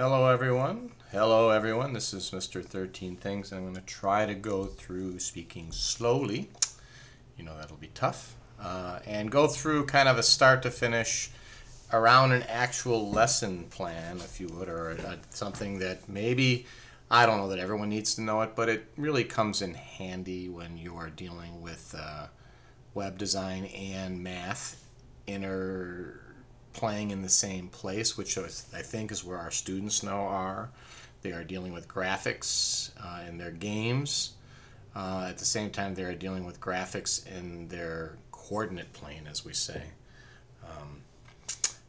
Hello everyone. Hello everyone. This is Mr. 13 Things. I'm going to try to go through speaking slowly. You know that'll be tough. And go through kind of a start to finish around an actual lesson plan, if you would, or something that maybe, I don't know that everyone needs to know it, but it really comes in handy when you are dealing with web design and math playing in the same place, which I think is where our students now are. They are dealing with graphics in their games. At the same time, they are dealing with graphics in their coordinate plane, as we say.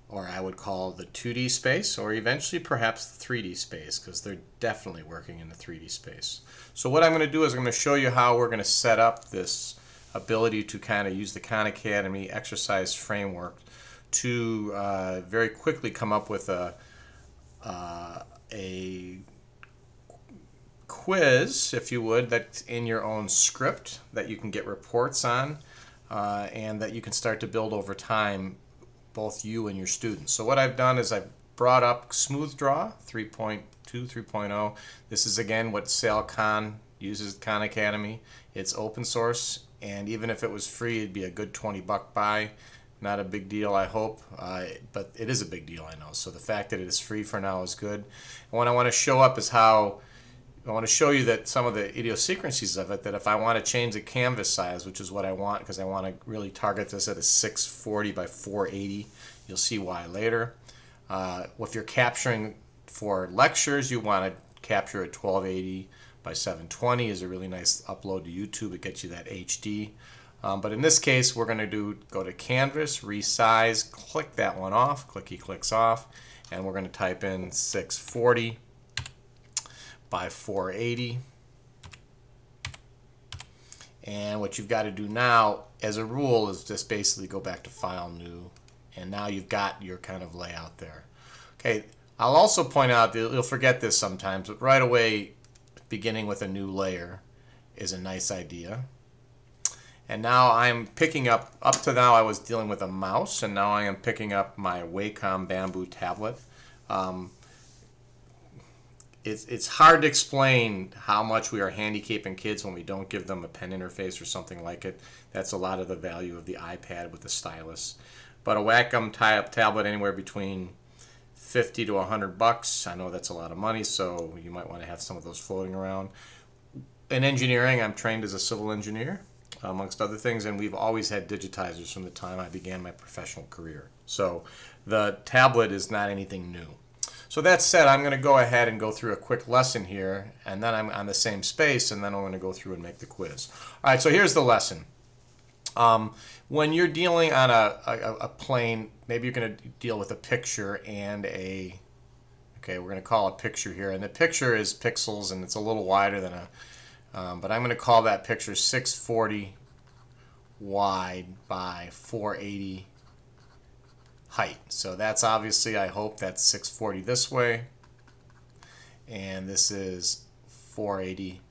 Or I would call the 2D space, or eventually perhaps the 3D space, because they're definitely working in the 3D space. So what I'm going to do is I'm going to show you how we're going to set up this ability to kind of use the Khan Academy exercise framework to very quickly come up with a quiz, if you would, that's in your own script that you can get reports on and that you can start to build over time, both you and your students. So what I've done is I've brought up Smooth Draw 3.2, 3.0. This is again what Sal Khan uses, Khan Academy. It's open source, and even if it was free, it'd be a good $20 buy. Not a big deal, I hope, but it is a big deal, I know. So the fact that it is free for now is good. And what I want to show up is how I want to show you that some of the idiosyncrasies of it, that if I want to change the canvas size, which is what I want, because I want to really target this at a 640 by 480, you'll see why later. If you're capturing for lectures, you want to capture at 1280 by 720 is a really nice upload to YouTube. It gets you that HD. But in this case, we're going to go to Canvas, resize, click that one off, clicky clicks off, and we're going to type in 640 by 480. And what you've got to do now, as a rule, is just basically go back to File, New, and now you've got your kind of layout there. Okay, I'll also point out that you'll forget this sometimes, but right away, beginning with a new layer is a nice idea. And now I'm picking up to now I was dealing with a mouse, and now I am picking up my Wacom Bamboo tablet. It's hard to explain how much we are handicapping kids when we don't give them a pen interface or something like it. That's a lot of the value of the iPad with the stylus. But a Wacom tablet anywhere between $50 to $100. I know that's a lot of money, so you might want to have some of those floating around. In engineering, I'm trained as a civil engineer, amongst other things, and we've always had digitizers from the time I began my professional career. So the tablet is not anything new. So that said, I'm going to go ahead and go through a quick lesson here, and then I'm on the same space, and then I'm going to go through and make the quiz. All right, so here's the lesson. When you're dealing on a plane, maybe you're going to deal with a picture and okay, we're going to call a picture here, and the picture is pixels, and it's a little wider than but I'm going to call that picture 640 wide by 480 height. So that's obviously, I hope that's 640 this way, and this is 480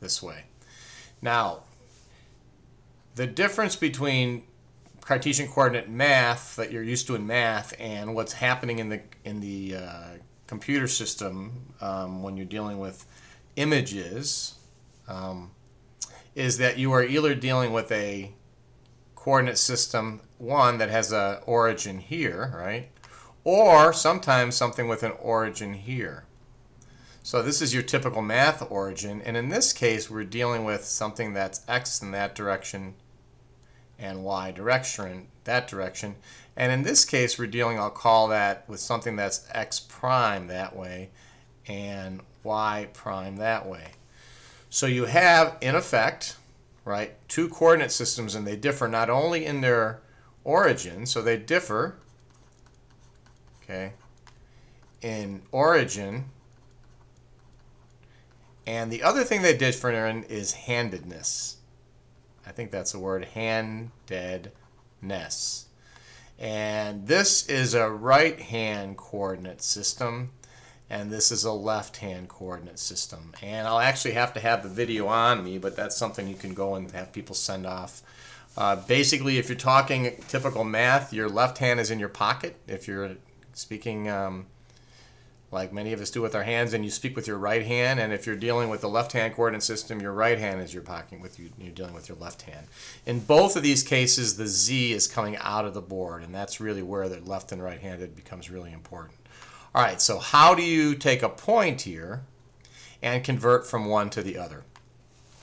this way. Now, the difference between Cartesian coordinate math that you're used to in math and what's happening in the computer system when you're dealing with images is that you are either dealing with a coordinate system, one that has an origin here, right? Or sometimes something with an origin here. So this is your typical math origin, and in this case we're dealing with something that's x in that direction and y direction that direction. And in this case we're dealing, I'll call that, with something that's x prime that way and y prime that way. So you have, in effect, right, two coordinate systems, and they differ not only in their origin, so they differ, okay, in origin, and the other thing they differ in is handedness. I think that's the word, handedness. And this is a right-hand coordinate system, and this is a left-hand coordinate system. And I'll actually have to have the video on me, but that's something you can go and have people send off. Basically, if you're talking typical math, your left hand is in your pocket. If you're speaking like many of us do with our hands, and you speak with your right hand. And if you're dealing with the left-hand coordinate system, your right hand is you're dealing with your left hand. In both of these cases, the Z is coming out of the board, and that's really where the left and right-handed becomes really important. All right, so how do you take a point here and convert from one to the other?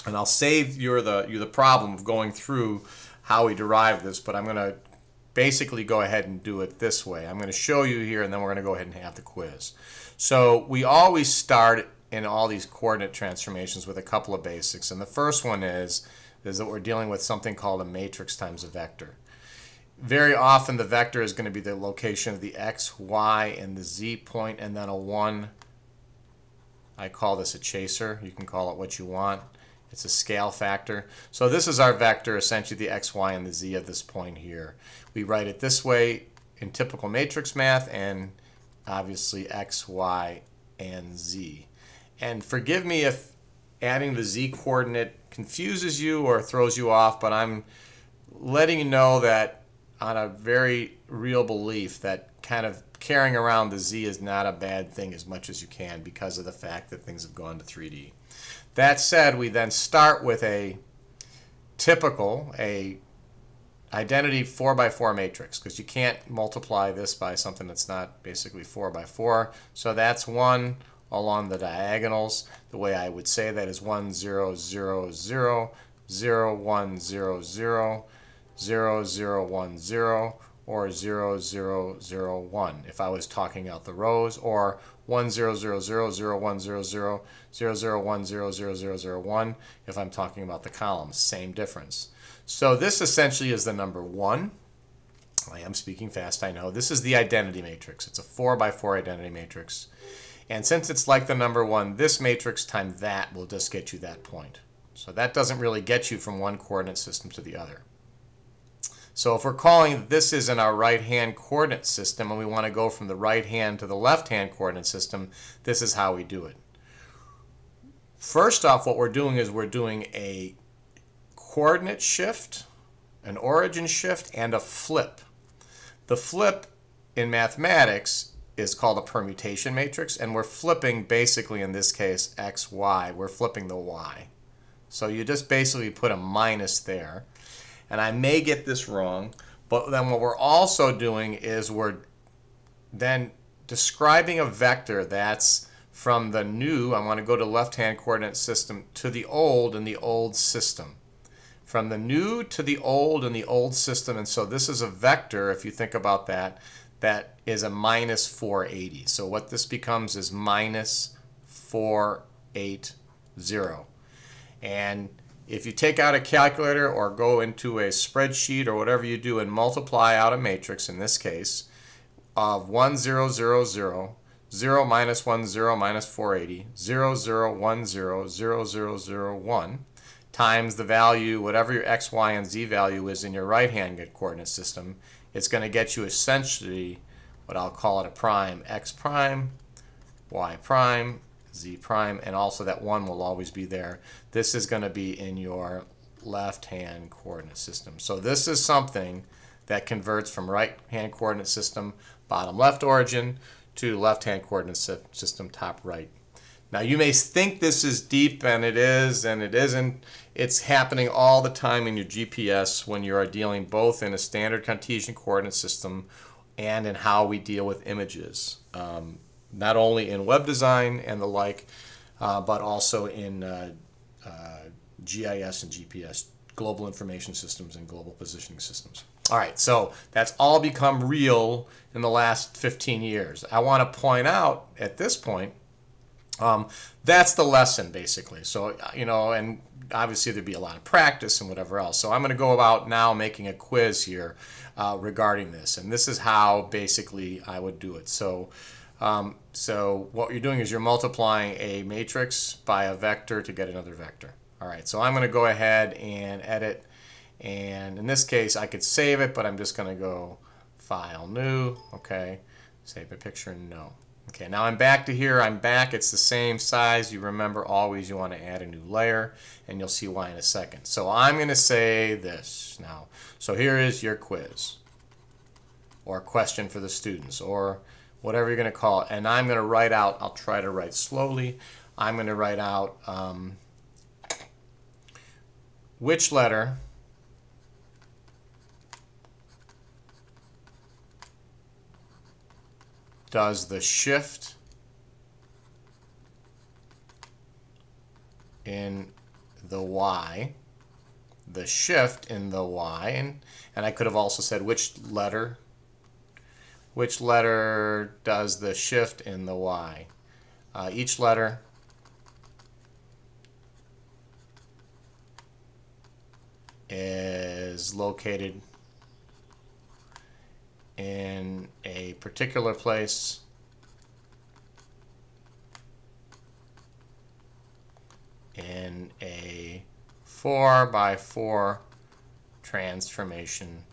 And I'll save you the problem of going through how we derive this, but I'm going to basically go ahead and do it this way. I'm going to show you here, and then we're going to go ahead and have the quiz. So we always start in all these coordinate transformations with a couple of basics, and the first one is that we're dealing with something called a matrix times a vector. Very often the vector is going to be the location of the x, y, and the z point, and then a 1. I call this a chaser. You can call it what you want. It's a scale factor. So this is our vector, essentially the x, y, and the z of this point here. We write it this way in typical matrix math, and obviously x, y, and z. And forgive me if adding the z coordinate confuses you or throws you off, but I'm letting you know that on a very real belief that kind of carrying around the z is not a bad thing as much as you can because of the fact that things have gone to 3D. That said, we then start with a typical, identity 4x4 matrix, because you can't multiply this by something that's not basically 4x4. So that's 1 along the diagonals. The way I would say that is 1, 0, 0, 0, 0, 1, 0, 0, 0, 0, 1, 0, or 0, 0, 0, 1 if I was talking out the rows, or 1, 0, 0, 0, 0, 1, 0, 0, 0, 0, 1, 0, 0, 0, 0, 1 if I'm talking about the columns. Same difference. So this essentially is the number 1. I am speaking fast, I know. This is the identity matrix. It's a 4x4 identity matrix. And since it's like the number 1, this matrix times that will just get you that point. So that doesn't really get you from one coordinate system to the other. So if we're calling this is in our right-hand coordinate system and we want to go from the right-hand to the left-hand coordinate system, this is how we do it. First off, what we're doing is we're doing a coordinate shift, an origin shift, and a flip. The flip in mathematics is called a permutation matrix, and we're flipping basically in this case x, y. We're flipping the y. So you just basically put a minus there. And I may get this wrong, but then what we're also doing is we're then describing a vector that's from the new, I want to go to left-hand coordinate system, to the old in the old system. From the new to the old in the old system, and so this is a vector, if you think about that, that is a minus 480. So what this becomes is minus 480. And if you take out a calculator or go into a spreadsheet or whatever you do and multiply out a matrix, in this case, of 1, 0, 0, 0, 0 minus 1, 0 minus 480, 0, 0, 1, 0, 0, 0, 0, 1, times the value, whatever your x, y, and z value is in your right-hand coordinate system, it's going to get you essentially what I'll call it a prime, x prime, y prime, z prime, and also that 1 will always be there. This is going to be in your left-hand coordinate system. So this is something that converts from right-hand coordinate system, bottom left origin, to left-hand coordinate system, top right. Now you may think this is deep, and it is, and it isn't. It's happening all the time in your GPS when you are dealing both in a standard Cartesian coordinate system and in how we deal with images. Not only in web design and the like, but also in GIS and GPS, global information systems and global positioning systems. All right, so that's all become real in the last 15 years. I want to point out at this point, that's the lesson basically. So, you know, and obviously there'd be a lot of practice and whatever else. So I'm going to go about now making a quiz here regarding this. And this is how basically I would do it. So what you're doing is you're multiplying a matrix by a vector to get another vector. All right, so I'm going to go ahead and edit. And in this case, I could save it, but I'm just going to go File, New. Okay, save a picture, no. Okay, now I'm back to here. I'm back. It's the same size. You remember always you want to add a new layer, and you'll see why in a second. So I'm going to say this now. So here is your quiz or question for the students or whatever you're going to call it. And I'm going to write out, I'll try to write slowly, I'm going to write out which letter does the shift in the Y, the shift in the Y, and I could have also said which letter does the shift in the Y. Each letter is located in a particular place in a 4x4 transformation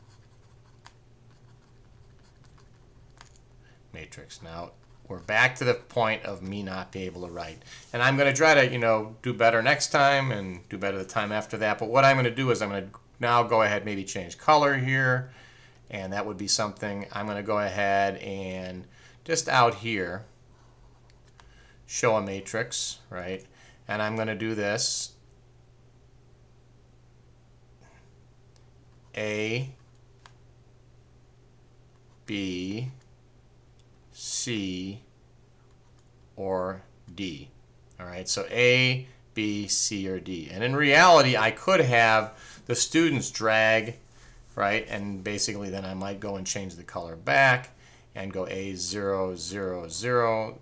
matrix. Now we're back to the point of me not being able to write, and I'm going to try to do better next time and do better the time after that. But what I'm going to do is I'm going to now go ahead, maybe change color here, and that would be something. I'm going to go ahead and just out here show a matrix, right? And I'm going to do this. A, B, C, or D. All right, so A, B, C, or D. And in reality, I could have the students drag, right? And basically then I might go and change the color back and go A0, 0, 0,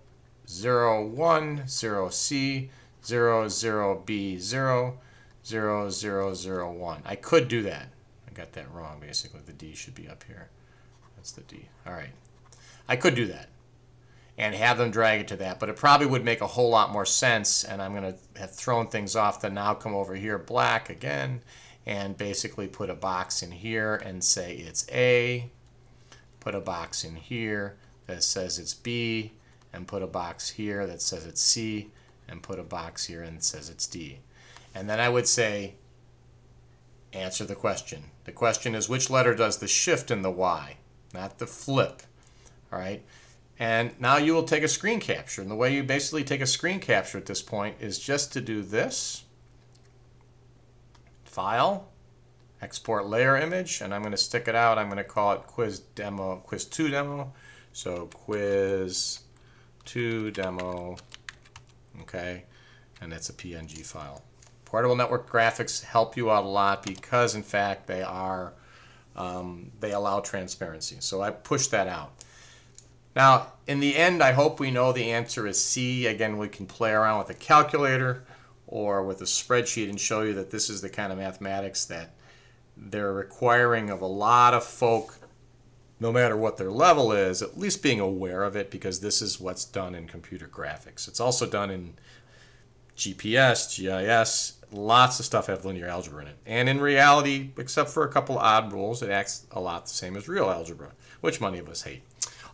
0, 1, 0, C, 0, 0, B, 0, 0, 0, 0, 1. I could do that. I got that wrong, basically. The D should be up here. That's the D. All right. I could do that and have them drag it to that, but it probably would make a whole lot more sense, and I'm going to have thrown things off to now come over here, black again, and basically put a box in here and say it's A, put a box in here that says it's B, and put a box here that says it's C, and put a box here and says it's D. And then I would say, answer the question. The question is, which letter does the shift in the Y, not the flip, all right? And now you will take a screen capture. And the way you basically take a screen capture at this point is just to do this. File, export layer image, and I'm going to stick it out. I'm going to call it quiz 2 demo. So quiz 2 demo, okay, and it's a PNG file. Portable network graphics help you out a lot because, in fact, they are they allow transparency. So I pushed that out. Now, in the end, I hope we know the answer is C. Again, we can play around with a calculator or with a spreadsheet and show you that this is the kind of mathematics that they're requiring of a lot of folk, no matter what their level is, at least being aware of it, because this is what's done in computer graphics. It's also done in GPS, GIS, lots of stuff have linear algebra in it. And in reality, except for a couple odd rules, it acts a lot the same as real algebra, which many of us hate.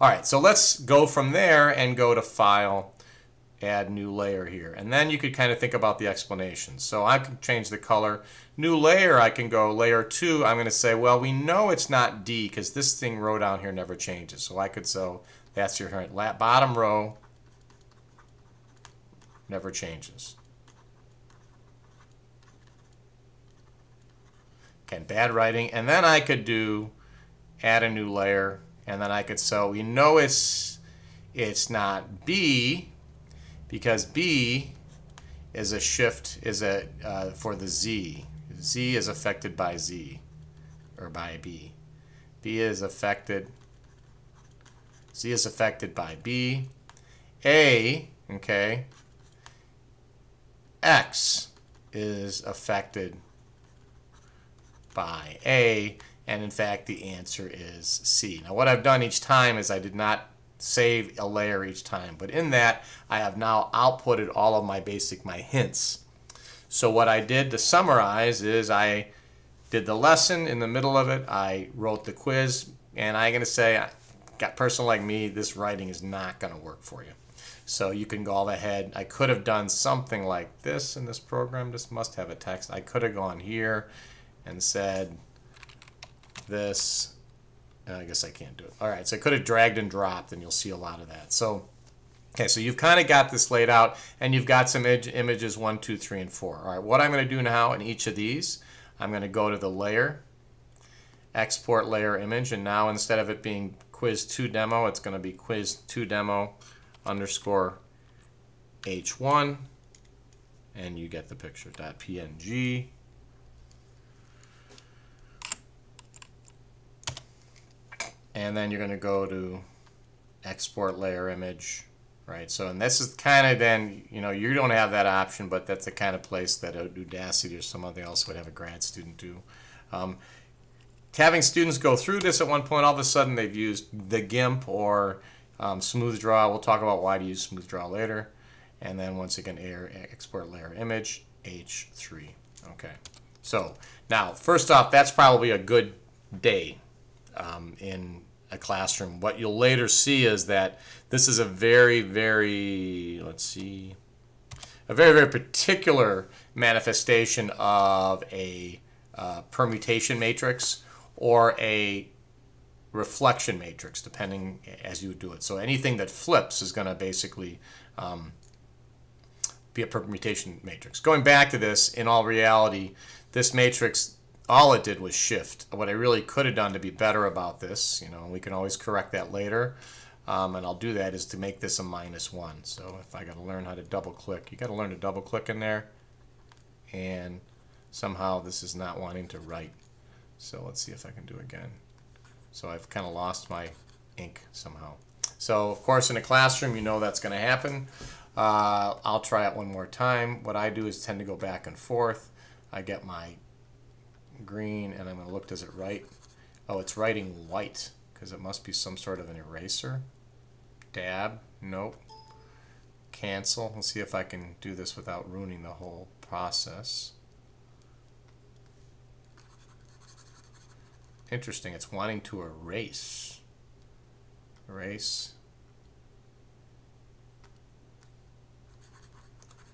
All right, so let's go from there and go to File, Add New Layer here. And then you could kind of think about the explanation. So I can change the color. New layer, I can go layer 2. I'm going to say, well, we know it's not D because this thing row down here never changes. So I could say, that's your bottom row, never changes. Okay, bad writing. And then I could do add a new layer. And then I could, so we know it's not B because B is a shift, for the Z. Z is affected by Z, or by B. Z is affected by B. A, okay, X is affected by A. And in fact, the answer is C. Now, what I've done each time is I did not save a layer each time, but in that, I have now outputted all of my hints. So what I did to summarize is I did the lesson in the middle of it, I wrote the quiz, and I'm going to say, a person like me, this writing is not going to work for you. So you can go ahead. I could have done something like this in this program. This must have a text. I could have gone here and said, this I guess I can't do it. All right, so I could have dragged and dropped, and you'll see a lot of that. So, okay, so you've kind of got this laid out, and you've got some images 1, 2, 3, and 4. All right, what I'm going to do now in each of these, I'm going to go to the layer, export layer image, and now instead of it being quiz 2 demo, it's going to be quiz 2 demo underscore h1, and you get the picture, .png. And then you're going to go to export layer image, right? So, and this is kind of then, you know, you don't have that option, but that's the kind of place that Udacity or somebody else would have a grad student do. Having students go through this at one point, all of a sudden they've used the GIMP or Smooth Draw. We'll talk about why to use Smooth Draw later. And then once again, export layer image, H3. Okay. So now, first off, that's probably a good day in a classroom. What you'll later see is that this is a very, very, let's see, a very, very particular manifestation of a permutation matrix or a reflection matrix, depending as you would do it. So anything that flips is going to basically be a permutation matrix. Going back to this, in all reality, this matrix, all it did was shift. What I really could have done to be better about this, you know, we can always correct that later, and I'll do that, is to make this a -1. So if I got to learn how to double click, you got to learn to double click in there, and somehow this is not wanting to write. So let's see if I can do it again. So I've kind of lost my ink somehow. So of course in a classroom, you know that's going to happen. I'll try it one more time. What I do is tend to go back and forth. I get my green, and I'm going to look, does it write? Oh, it's writing white, because it must be some sort of an eraser. Dab, nope. Cancel. Let's see if I can do this without ruining the whole process. Interesting, it's wanting to erase. Erase.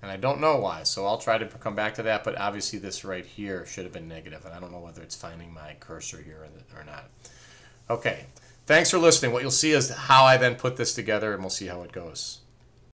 And I don't know why, so I'll try to come back to that, but obviously this right here should have been negative, and I don't know whether it's finding my cursor here or not. Okay, thanks for listening. What you'll see is how I then put this together, and we'll see how it goes.